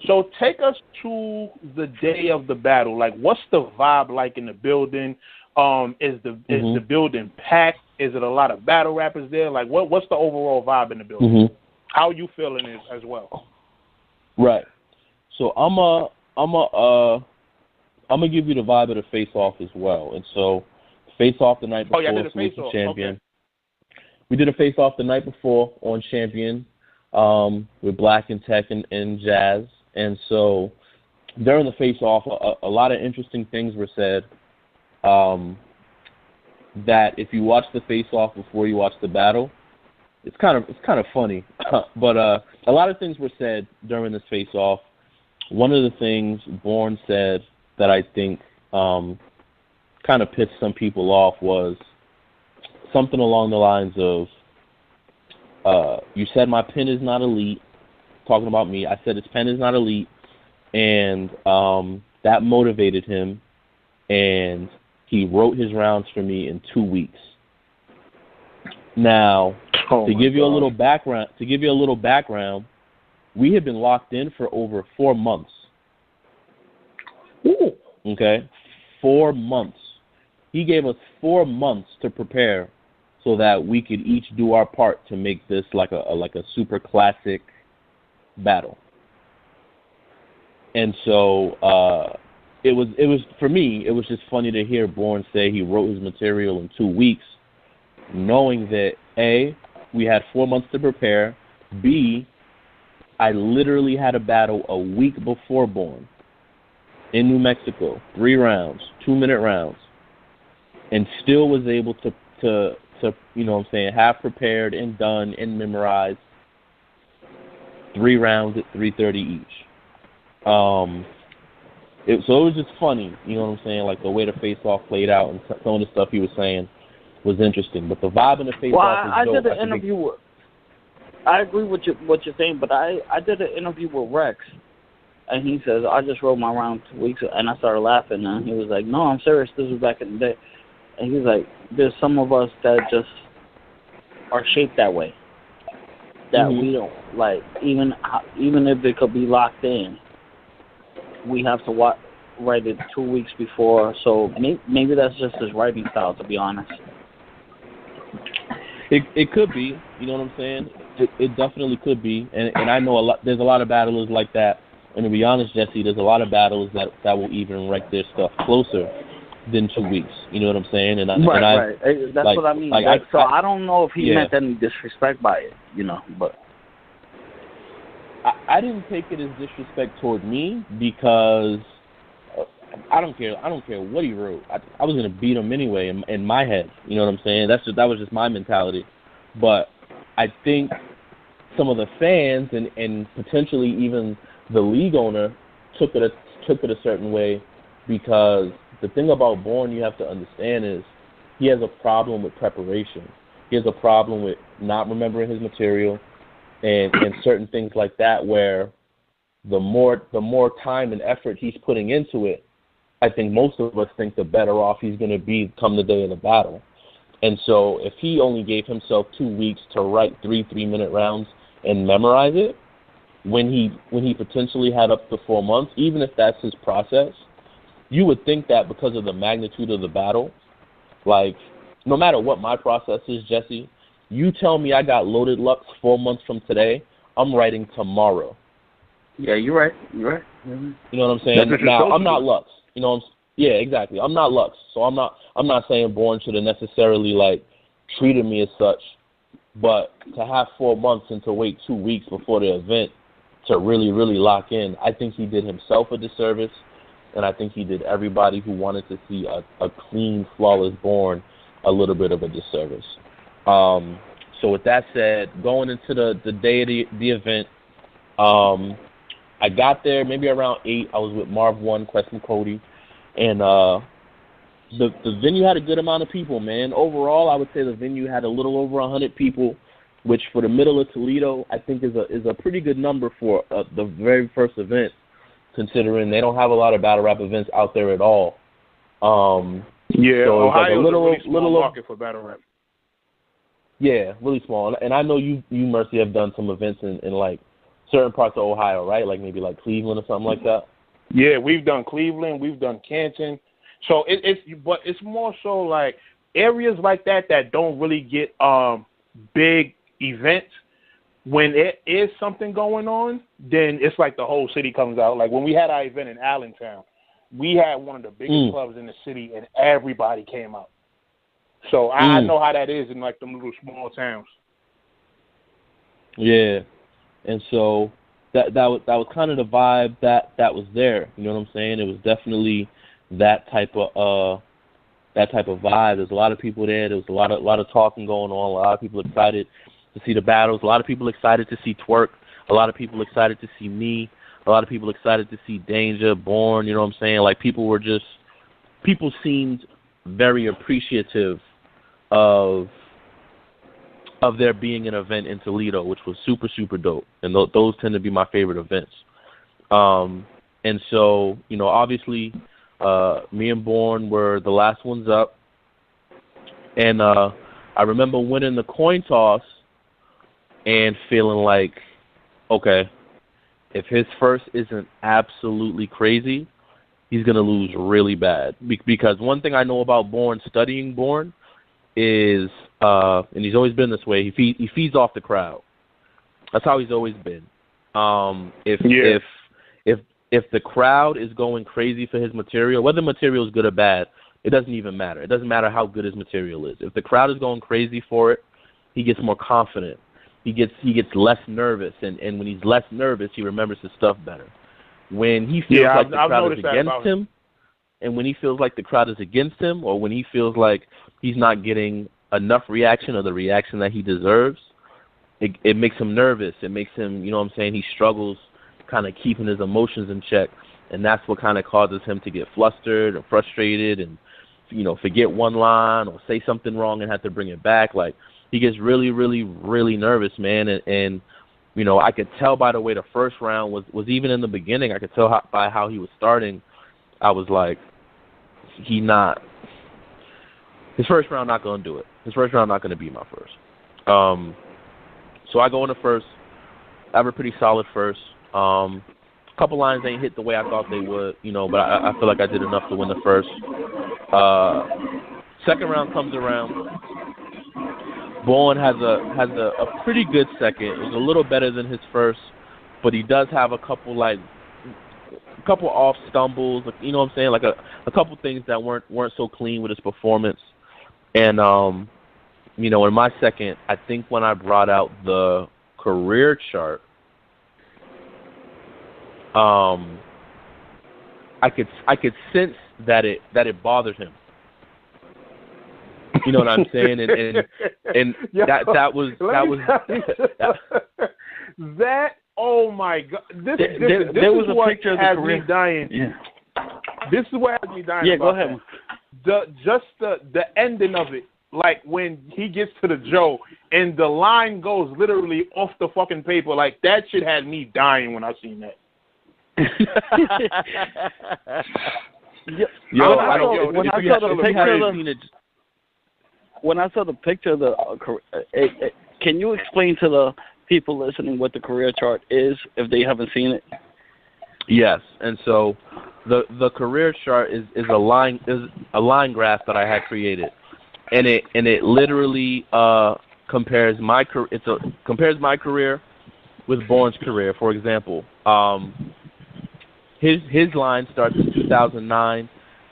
So take us to the day of the battle. Like, what's the vibe like in the building? Is the building packed? Is it a lot of battle rappers there? Like, what's the overall vibe in the building? Mm-hmm. How are you feeling it as well? Right. So I'm gonna give you the vibe of the face off as well. And so, face off the night before. Oh, yeah, I did a face off. Champion. Okay. We did a face off the night before on Champion, with Black and Tech and Jazz. And so, during the face off, a lot of interesting things were said. That if you watch the face off before you watch the battle, it's kind of funny. But a lot of things were said during this face off. One of the things Bourne said that I think kind of pissed some people off was something along the lines of, you said my pen is not elite, talking about me. I said his pen is not elite, and that motivated him, and he wrote his rounds for me in 2 weeks. Now, to give you a little background, we had been locked in for over 4 months. Ooh. Okay, 4 months. He gave us 4 months to prepare, so that we could each do our part to make this like a super classic battle. And so it was for me. It was just funny to hear Bourne say he wrote his material in 2 weeks, knowing that A, we had 4 months to prepare. B, I literally had a battle a week before Bourne in New Mexico, 3 rounds, 2-minute rounds, and still was able to you know what I'm saying, have prepared and done and memorized 3 rounds at 3:30 each. So it was just funny, you know what I'm saying, like the way the face-off played out and some of the stuff he was saying was interesting. But the vibe in the face-off was dope. I did an interview I agree with what you're saying, but I did an interview with Rex, and he says, I just wrote my round 2 weeks, and I started laughing, and he was like, no, I'm serious, this was back in the day. And he's like, there's some of us that just are shaped that way, that we don't, like, even if it could be locked in, we have to write it 2 weeks before, so maybe that's just his writing style, to be honest. It could be, you know what I'm saying? It definitely could be, and I know there's a lot of battlers like that, and to be honest, Jesse, there's a lot of battlers that will even rank their stuff closer than 2 weeks, you know what I'm saying? And right. That's like, what I mean. Like, I don't know if he meant any disrespect by it, you know, but I didn't take it as disrespect toward me because I don't care what he wrote. I was gonna beat him anyway in my head, you know what I'm saying? That was just my mentality. But I think some of the fans and potentially even the league owner took it a certain way, because the thing about Bourne you have to understand is he has a problem with preparation. He has a problem with not remembering his material and certain things like that, where the more time and effort he's putting into it, I think most of us think the better off he's going to be come the day of the battle. And so if he only gave himself 2 weeks to write 3-minute rounds and memorize it, when he potentially had up to 4 months, even if that's his process, you would think that because of the magnitude of the battle, like, no matter what my process is, Jesse, you tell me I got loaded Lux 4 months from today, I'm writing tomorrow. Yeah, you're right. You know what I'm saying? Now, I'm not Lux. You know, yeah, exactly. I'm not Lux, so I'm not saying Bourne should have necessarily like treated me as such, but to have 4 months and to wait 2 weeks before the event to really, really lock in, I think he did himself a disservice, and I think he did everybody who wanted to see a clean, flawless Bourne a little bit of a disservice. So with that said, going into the day of the event, I got there maybe around 8. I was with Marv 1, Quest and Cody, and the venue had a good amount of people, man. Overall, I would say the venue had a little over 100 people, which for the middle of Toledo, I think is a pretty good number for the very first event, considering they don't have a lot of battle rap events out there at all. Yeah, so Ohio is a really small market for battle rap. Yeah, really small. And I know you Mercy, have done some events in like certain parts of Ohio, right? Like maybe like Cleveland or something like that. Yeah, we've done Cleveland, we've done Canton. So but it's more so like areas like that don't really get big events. When it is something going on, then it's like the whole city comes out. Like when we had our event in Allentown, we had one of the biggest clubs in the city, and everybody came out. So I know how that is in like them little small towns. Yeah, and so that was kind of the vibe that was there. You know what I'm saying? It was definitely that type of vibe. There's a lot of people there. There was a lot of talking going on. A lot of people excited to see the battles. A lot of people excited to see Twerk. A lot of people excited to see me. A lot of people excited to see Danger, Born. You know what I'm saying? Like people seemed very appreciative of there being an event in Toledo, which was super, super dope. And those tend to be my favorite events. And so, you know, obviously, me and Born were the last ones up. And I remember winning the coin toss and feeling like, okay, if his first isn't absolutely crazy, he's going to lose really bad. Because one thing I know about Born, studying Born, is, and he's always been this way, he feeds off the crowd. That's how he's always been. If the crowd is going crazy for his material, whether the material is good or bad, it doesn't even matter. It doesn't matter how good his material is. If the crowd is going crazy for it, he gets more confident. He gets less nervous, and when he's less nervous, he remembers his stuff better. When he feels like the crowd is against him, and when he feels like the crowd is against him, or when he feels like he's not getting enough reaction or the reaction that he deserves, it makes him nervous. It makes him, you know what I'm saying, he struggles kind of keeping his emotions in check, and that's what kind of causes him to get flustered or frustrated and, you know, forget one line or say something wrong and have to bring it back. Like, he gets really, really, really nervous, man, and you know, I could tell by the way the first round was even in the beginning, I could tell by how he was starting, I was like, his first round not going to do it. His first round not going to be my first. So I go in the first. I have a pretty solid first. A couple lines ain't hit the way I thought they would, you know, but I feel like I did enough to win the first. Second round comes around. Bowen has a pretty good second. It was a little better than his first, but he does have a couple off stumbles, you know what I'm saying, like a couple things that weren't so clean with his performance. And you know, in my second, I think when I brought out the career chart, I could sense that it bothered him. You know what I'm saying? And Yo, that was that. Oh my God! This there was is a picture of the career. Me dying. Yeah. This is what has me dying. Yeah, about go ahead. The ending of it, like when he gets to the Joe and the line goes literally off the fucking paper, like that shit had me dying when I seen that. When I saw the picture of the can you explain to the people listening what the career chart is if they haven't seen it? Yes, and so the career chart is a line graph that I had created, and it literally compares my career with Bourne's career. For example, his line starts in 2009,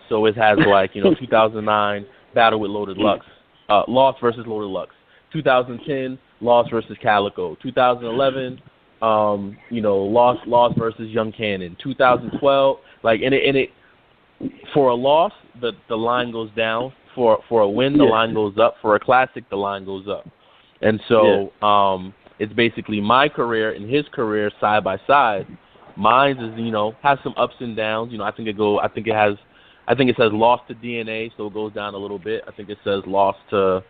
so it has 2009 battle with Loaded Lux, loss versus Loaded Lux. 2010 loss versus Calico. 2011 loss versus Young Cannon. 2012 it for a loss the line goes down, for a win the line goes up, for a classic the line goes up. And so it's basically my career and his career side by side. Mine is has some ups and downs. I think it says loss to DNA, so it goes down a little bit. I think it says loss to,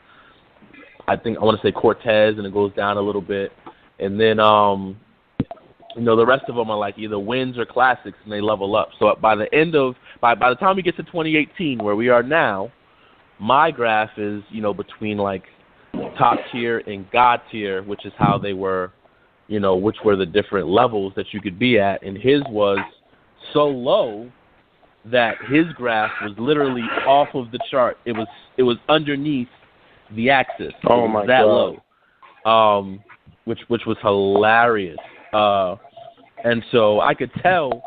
I want to say Cortez, and it goes down a little bit. And then, the rest of them are like either wins or classics, and they level up. So by the time we get to 2018, where we are now, my graph is, between like top tier and God tier, which is how they were you know, which were the different levels that you could be at. And his was so low that his graph was literally off of the chart. It was underneath the axis. Oh my that God. Low. Which was hilarious. And so I could tell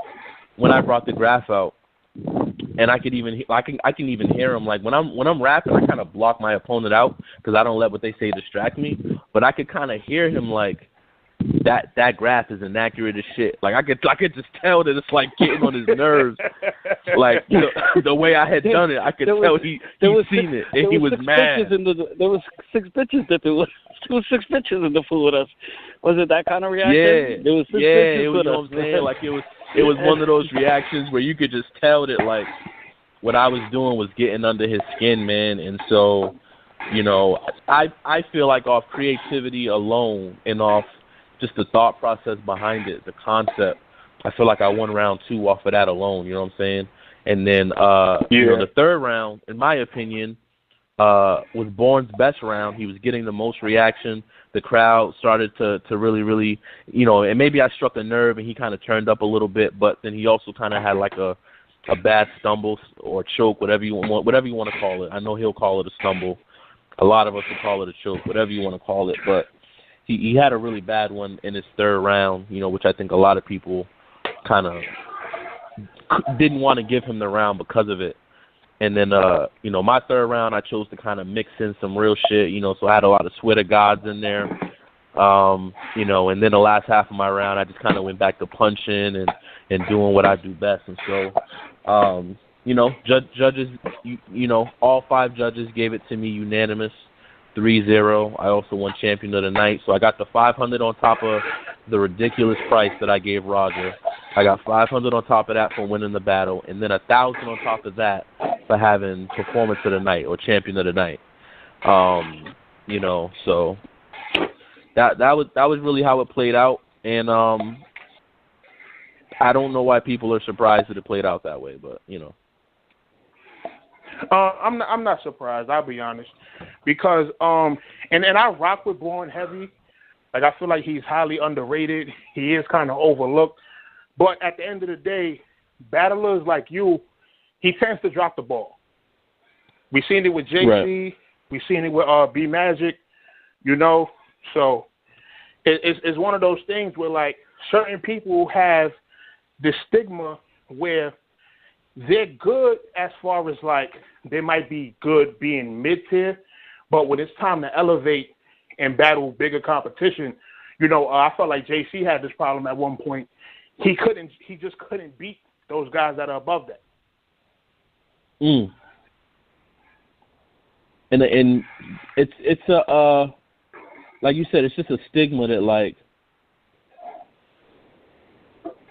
when I brought the graph out, and I can even hear him. Like when I'm rapping, I kind of block my opponent out because I don't let what they say distract me. But I could kind of hear him like that graph is inaccurate as shit. Like I could just tell that it's like getting on his nerves. Like, you know, the way I had done it, I could tell he'd seen it and he was mad. There was 6 bitches that there was 6 bitches in the pool with us. Was it that kind of reaction? Yeah, there was 6 yeah, bitches it was. with You know us. what I'm saying? Like it was one of those reactions where you could just tell that like what I was doing was getting under his skin, man. And so, you know, I feel like off creativity alone and off just the thought process behind it, the concept, I feel like I won round 2 off of that alone, you know what I'm saying? And then, you know, the third round, in my opinion, was Bourne's best round. He was getting the most reaction. The crowd started to really, really, you know, and maybe I struck a nerve and he kind of turned up a little bit, but then he also kind of had like a bad stumble or choke, whatever you want to call it. I know he'll call it a stumble. A lot of us will call it a choke, whatever you want to call it, but he had a really bad one in his third round, you know, which I think a lot of people kind of didn't want to give him the round because of it. And then, you know, my third round, I chose to kind of mix in some real shit, you know, so I had a lot of Sweater Gods in there, you know, and then the last half of my round, I just kind of went back to punching and doing what I do best. And so, you know, judges, you know, all 5 judges gave it to me unanimous. 3-0. I also won champion of the night. So I got the $500 on top of the ridiculous price that I gave Roger. I got $500 on top of that for winning the battle, and then $1,000 on top of that for having performance of the night or champion of the night. You know, so that was really how it played out, and I don't know why people are surprised that it played out that way, but you know. I'm not surprised. I'll be honest, because and I rock with Bourne heavy. Like I feel like he's highly underrated. He is kind of overlooked, but at the end of the day, battlers like you, he tends to drop the ball. We've seen it with JC. Right. We've seen it with B Magic. You know, so it's one of those things where like certain people have the stigma where they're good as far as like they might be good being mid-tier, but when it's time to elevate and battle bigger competition, you know, I felt like JC had this problem at one point. He just couldn't beat those guys that are above that. And it's a like you said, it's just a stigma that like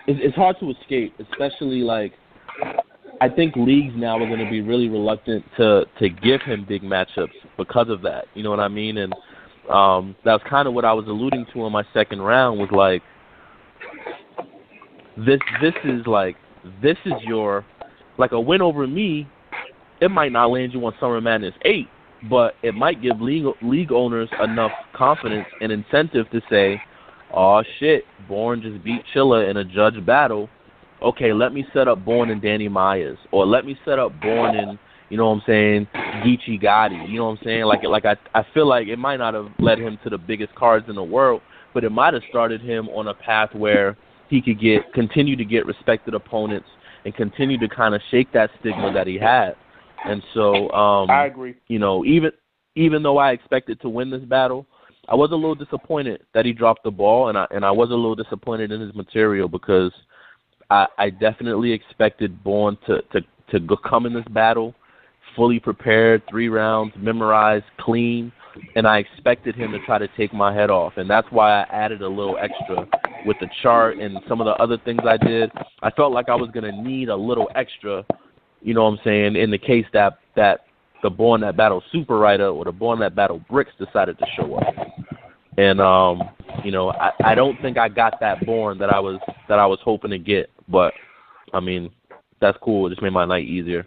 it's hard to escape, especially like I think leagues now are going to be really reluctant to give him big matchups because of that. You know what I mean? And that's kind of what I was alluding to in my second round was like, this is your, like a win over me, it might not land you on Summer Madness 8, but it might give league owners enough confidence and incentive to say, oh shit, Bourne just beat Chilla in a judge battle. Okay, let me set up Bourne and Danny Myers, or let me set up Bourne and, you know what I'm saying, Geechee Gotti. You know what I'm saying? Like I feel like it might not have led him to the biggest cards in the world, but it might have started him on a path where he could continue to get respected opponents and continue to kind of shake that stigma that he had. And so, I agree. You know, even though I expected to win this battle, I was a little disappointed that he dropped the ball, and I was a little disappointed in his material because I definitely expected Bourne to come in this battle fully prepared, 3 rounds, memorized, clean, and I expected him to try to take my head off. And that's why I added a little extra with the chart and some of the other things I did. I felt like I was going to need a little extra, you know what I'm saying, in the case that the Bourne that battle Super Writer or the Bourne that battle Bricks decided to show up. And you know, I don't think I got that Bourne that I was hoping to get, but I mean, that's cool. It just made my night easier.